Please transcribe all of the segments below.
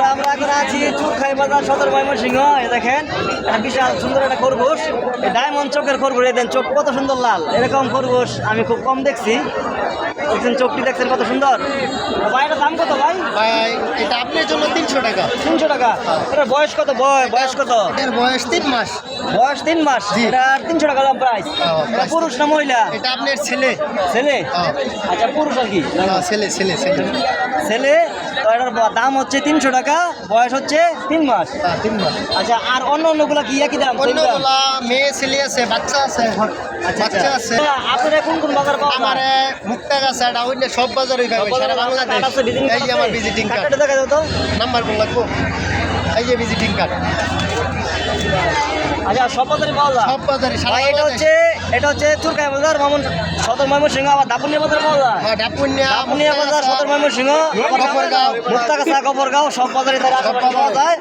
বন্ধুরা আমরা এখন আছি চুরখাই বাজার সদর ময়মনসিংহ। দেখেন বিশাল সুন্দর একটা খরগোশ, ডায়মন্ড চোখের খরগোশ। দেন চোখ কত সুন্দর লাল, এরকম খরগোশ আমি খুব কম দেখছি। দেখছেন চোখটি, দেখছেন কত সুন্দর। ভাই এটার দাম কত ভাই? ভাই এটা আপনার জন্য 300 টাকা। 300 টাকা। এটার বয়স কত? বয়স কত? এর বয়স 3 মাস। বয়স 3 মাস। এটার 300 টাকা দাম প্রাইস। এটা পুরুষ না মহিলা? এটা আপনার ছেলে। ছেলে? আচ্ছা পুরুষ আর কি? ছেলে ছেলে ছেলে ছেলে। তো এটার দাম হচ্ছে 300 টাকা, বয়স হচ্ছে 3 মাস। 3 মাস। আচ্ছা আর অন্যগুলা কি একই দাম? অন্যগুলা মেয়ে ছেলে আছে, বাচ্চা আছে। বাচ্চা আছে। আপনারা কোন কোন বাজার পাওয়া? আমার মুক্তাগাছা এটা অন্য সব বাজারই পাবে সারা বাংলাদেশ। এই যে আমার ভিজিটিং কার্ড। দেখা যাও তো নাম্বার কোন লাগবো? এই যে ভিজিটিং কার্ড। আচ্ছা সব বাজারে পাওয়া যায়? সব বাজারে সারা এটা হচ্ছে চুরখাই বাজার সদর ময়মনসিংহ। আবার দাপুনিয়া বাজার পাওয়া যায়? দাপুনিয়া বাজার সদর ময়মনসিংহ, গফরগাঁও, মুক্তাগাছা, গফরগাঁও সব বাজারে তারা আশেপাশে পাওয়া যায়।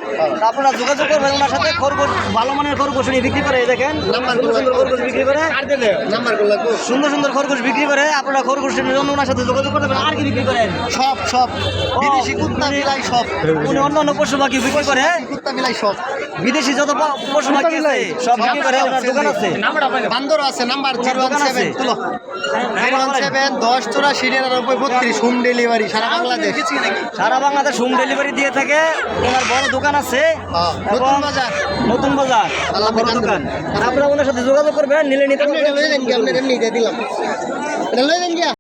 আপনারা যোগাযোগ করবেন ওনার সাথে। খরগোশ ভালো মানের খরগোশ উনি বিক্রি করে। দেখেন সুন্দর সুন্দর খরগোশ বিক্রি করে। নাম্বার কোন লাগবো? সুন্দর সুন্দর খরগোশ বিক্রি করে। আপনারা খরগোশ জন্য ওনার সাথে যোগাযোগ করতে পারেন। আর কি বিক্রি করেন? সব সব বিদেশি কুত্তা বিলাই সব। উনি অন্য পশু পাখি বিক্রি করে। কুত্তা বিলাই সব। বিদেশি যত পশু পাখি আছে সব বিক্রি করে। ওনার দোকান আছে। বান্দর আছে। নাম্বার দোকান আছে। 017 তুলো 017 10 84 99 32 হোম ডেলিভারি সারা বাংলাদেশ। সারা বাংলাদেশ হোম ডেলিভারি দিয়ে থাকে। ওনার বড় দোকান আছে নতুন বাজার। নতুন বাজার বড় দোকান। আপনারা ওনার সাথে যোগাযোগ করবেন, নিলে নিতে পারবেন। আপনি লয়ে যান কি? আপনি এমনি দিয়ে দিলাম। এটা লয়ে যান কি?